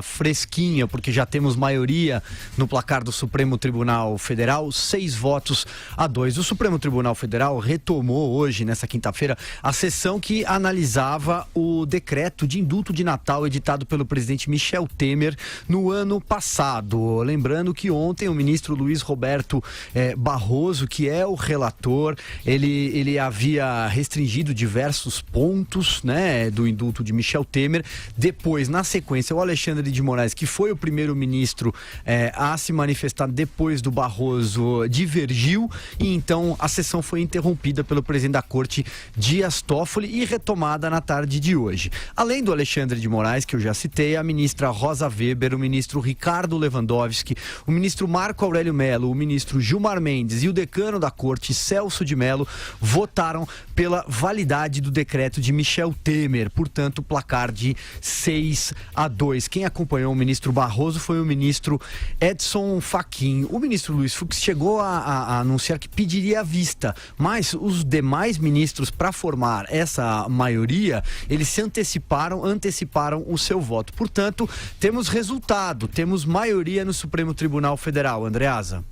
fresquinha, porque já temos maioria no placar do Supremo Tribunal Federal, 6-2. O Supremo Tribunal Federal retomou hoje, nessa quinta-feira, a sessão que analisava o decreto de indulto de Natal editado pelo presidente Michel Temer no ano passado. Lembrando que ontem o ministro Luiz Roberto Barroso, que é o relator, ele havia restringido diversos pontos, né, do indulto de Michel Temer. Depois, na sequência, o Alexandre de Moraes, que foi o primeiro-ministro a se manifestar depois do Barroso, divergiu, e então a sessão foi interrompida pelo presidente da Corte, Dias Toffoli, e retomada na tarde de hoje. Além do Alexandre de Moraes, que eu já citei, a ministra Rosa Weber, o ministro Ricardo Lewandowski, o ministro Marco Aurélio Mello, o ministro Gilmar Mendes e o decano da Corte, Celso de Mello, votaram pela validade do decreto de Michel Temer, portanto, placar de 6-2. Quem acompanhou o ministro Barroso foi o ministro Edson Fachin. O ministro Luiz Fux chegou a anunciar que pediria a vista, mas os demais ministros, para formar essa maioria, eles se anteciparam o seu voto. Portanto, temos resultado, temos maioria no Supremo Tribunal Federal. Andreasa.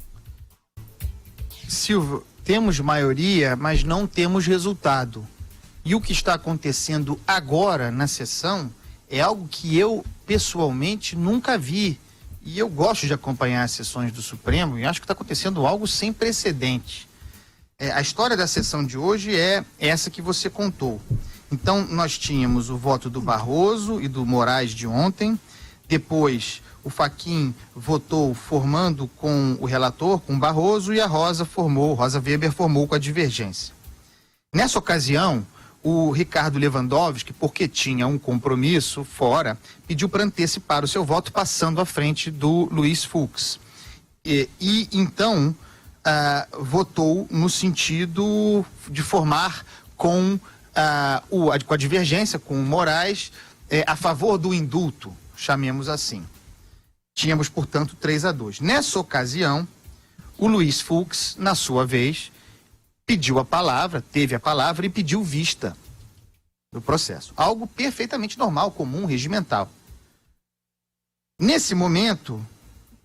Silvio, temos maioria, mas não temos resultado. E o que está acontecendo agora na sessão é algo que eu, pessoalmente, nunca vi. E eu gosto de acompanhar as sessões do Supremo e acho que está acontecendo algo sem precedente. A história da sessão de hoje é essa que você contou. Então, nós tínhamos o voto do Barroso e do Moraes de ontem. Depois, o Fachin votou formando com o relator, com o Barroso, e a Rosa Weber formou com a divergência. Nessa ocasião, o Ricardo Lewandowski, porque tinha um compromisso fora, pediu para antecipar o seu voto, passando à frente do Luiz Fux. E então, votou no sentido de formar com a divergência, com o Moraes, a favor do indulto, chamemos assim. Tínhamos, portanto, 3-2. Nessa ocasião, o Luiz Fux, na sua vez, pediu a palavra, teve a palavra e pediu vista do processo. Algo perfeitamente normal, comum, regimental. Nesse momento,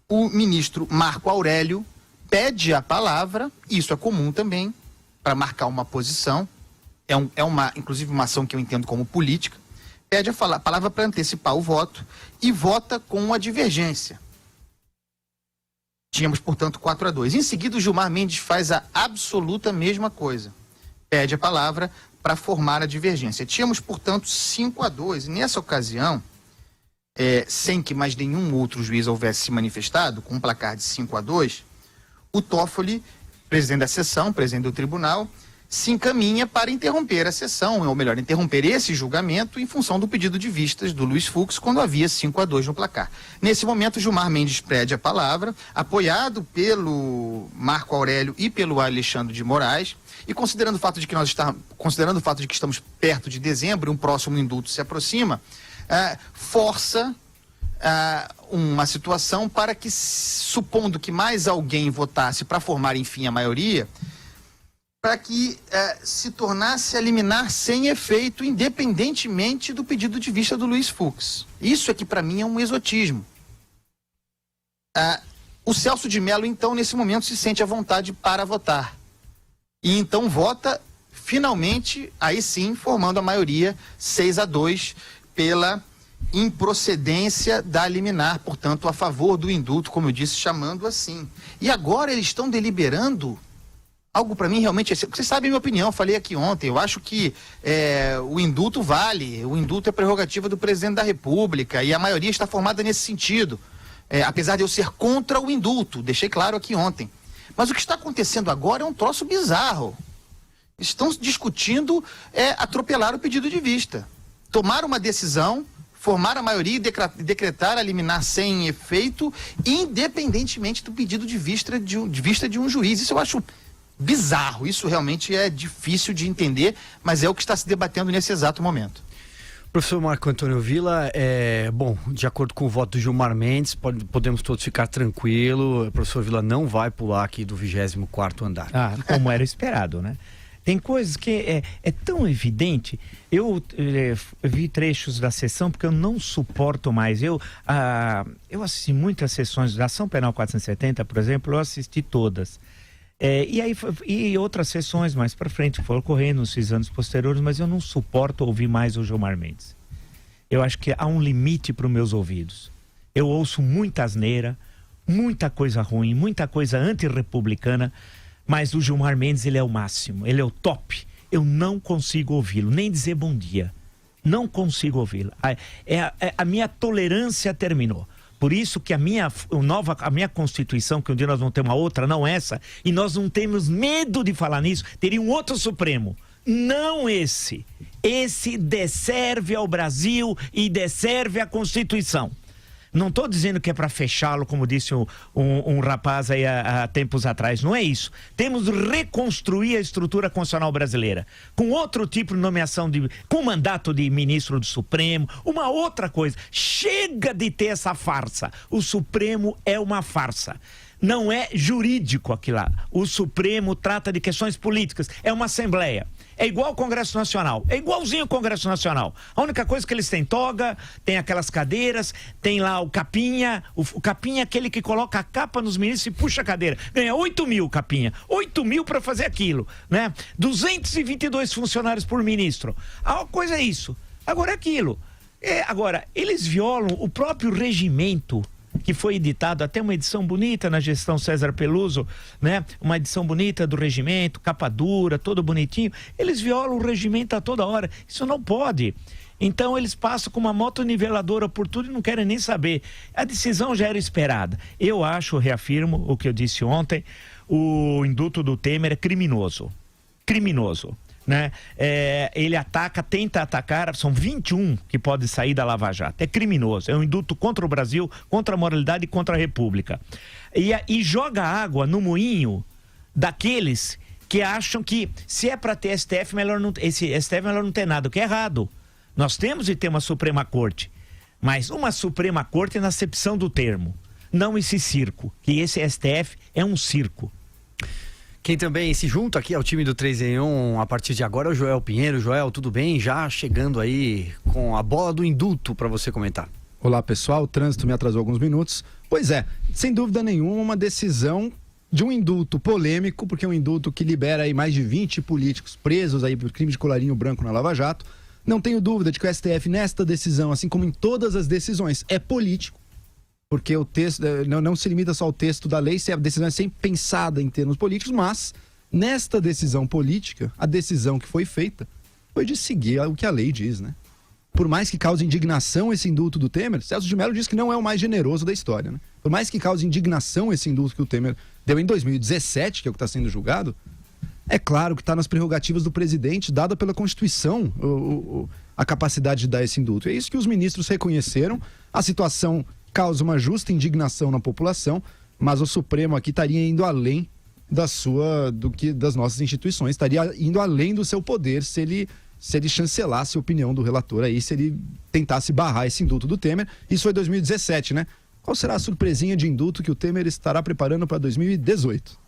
o ministro Marco Aurélio pede a palavra, isso é comum também, para marcar uma posição, inclusive uma ação que eu entendo como política, pede a palavra para antecipar o voto e vota com a divergência. Tínhamos, portanto, 4-2. Em seguida, o Gilmar Mendes faz a absoluta mesma coisa. Pede a palavra para formar a divergência. Tínhamos, portanto, 5-2. E nessa ocasião, sem que mais nenhum outro juiz houvesse se manifestado, com um placar de 5-2, o Toffoli, presidente da sessão, presidente do tribunal, se encaminha para interromper a sessão, ou melhor, interromper esse julgamento em função do pedido de vistas do Luiz Fux, quando havia 5-2 no placar. Nesse momento, Gilmar Mendes pede a palavra, apoiado pelo Marco Aurélio e pelo Alexandre de Moraes, e considerando o fato de que estamos perto de dezembro e um próximo indulto se aproxima, força uma situação para que, supondo que mais alguém votasse para formar, enfim, a maioria, para que se tornasse a liminar sem efeito, independentemente do pedido de vista do Luiz Fux. Isso é que, para mim, é um exotismo. O Celso de Mello, então, nesse momento, se sente à vontade para votar. E então vota, finalmente, aí sim, formando a maioria 6-2 pela improcedência da liminar, portanto, a favor do indulto, como eu disse, chamando assim. E agora eles estão deliberando algo para mim realmente... Vocês sabem a minha opinião, eu falei aqui ontem, eu acho que o indulto vale, o indulto é prerrogativa do presidente da República e a maioria está formada nesse sentido. Apesar de eu ser contra o indulto, deixei claro aqui ontem. Mas o que está acontecendo agora é um troço bizarro. Estão discutindo atropelar o pedido de vista. Tomar uma decisão, formar a maioria e decretar a liminar sem efeito, independentemente do pedido de vista de um juiz. Isso eu acho bizarro, isso realmente é difícil de entender, mas é o que está se debatendo nesse exato momento. Professor Marco Antônio Villa, bom, de acordo com o voto do Gilmar Mendes, podemos todos ficar tranquilos, o professor Villa não vai pular aqui do 24º andar. Como era esperado, né? Tem coisas que é tão evidente. Eu vi trechos da sessão porque eu não suporto mais. Eu assisti muitas sessões da Ação Penal 470, por exemplo, eu assisti todas. E outras sessões mais para frente que foram ocorrendo nos anos posteriores, mas eu não suporto ouvir mais o Gilmar Mendes. Eu acho que há um limite para os meus ouvidos. Eu ouço muita asneira, muita coisa ruim, muita coisa antirrepublicana, mas o Gilmar Mendes, ele é o máximo, ele é o top. Eu não consigo ouvi-lo, nem dizer bom dia. Não consigo ouvi-lo. A minha tolerância terminou. Por isso que a minha Constituição, que um dia nós vamos ter uma outra, não essa, e nós não temos medo de falar nisso, teria um outro Supremo. Não esse. Esse desserve ao Brasil e desserve à Constituição. Não estou dizendo que é para fechá-lo, como disse um rapaz aí há tempos atrás. Não é isso. Temos de reconstruir a estrutura constitucional brasileira. Com outro tipo de nomeação, com mandato de ministro do Supremo, uma outra coisa. Chega de ter essa farsa. O Supremo é uma farsa. Não é jurídico aquilo lá. O Supremo trata de questões políticas. É uma Assembleia. É igual ao Congresso Nacional. É igualzinho ao Congresso Nacional. A única coisa que eles têm toga, tem aquelas cadeiras, tem lá o capinha. O capinha é aquele que coloca a capa nos ministros e puxa a cadeira. Ganha 8 mil, capinha. 8 mil para fazer aquilo, né? 222 funcionários por ministro. A coisa é isso. Agora é aquilo. Agora, eles violam o próprio regimento que foi editado, até uma edição bonita na gestão César Peluso, né? Uma edição bonita do regimento, capa dura, todo bonitinho. Eles violam o regimento a toda hora. Isso não pode. Então eles passam com uma moto niveladora por tudo e não querem nem saber. A decisão já era esperada. Eu acho, reafirmo o que eu disse ontem, o indulto do Temer é criminoso. Criminoso. Né? Ele tenta atacar, são 21 que podem sair da Lava Jato. É criminoso, é um indulto contra o Brasil, contra a moralidade e contra a República. E joga água no moinho daqueles que acham que se é para ter STF, esse STF melhor não ter nada, o que é errado. Nós temos de ter uma Suprema Corte, mas uma Suprema Corte na acepção do termo, não esse circo, que esse STF é um circo. Quem também se junta aqui ao time do 3 em 1 a partir de agora é o Joel Pinheiro. Joel, tudo bem? Já chegando aí com a bola do indulto para você comentar. Olá pessoal, o trânsito me atrasou alguns minutos. Pois é, sem dúvida nenhuma, uma decisão de um indulto polêmico, porque é um indulto que libera aí mais de 20 políticos presos aí por crime de colarinho branco na Lava Jato. Não tenho dúvida de que o STF nesta decisão, assim como em todas as decisões, é político. Porque o texto não se limita só ao texto da lei, a decisão é sempre pensada em termos políticos, mas nesta decisão política, a decisão que foi feita foi de seguir o que a lei diz, né? Por mais que cause indignação esse indulto do Temer, Celso de Mello diz que não é o mais generoso da história, né? Por mais que cause indignação esse indulto que o Temer deu em 2017, que é o que está sendo julgado, é claro que está nas prerrogativas do presidente, dada pela Constituição, a capacidade de dar esse indulto. É isso que os ministros reconheceram. A situação causa uma justa indignação na população, mas o Supremo aqui estaria indo além das nossas instituições, estaria indo além do seu poder se ele chancelasse a opinião do relator aí, se ele tentasse barrar esse indulto do Temer. Isso foi 2017, né? Qual será a surpresinha de indulto que o Temer estará preparando para 2018?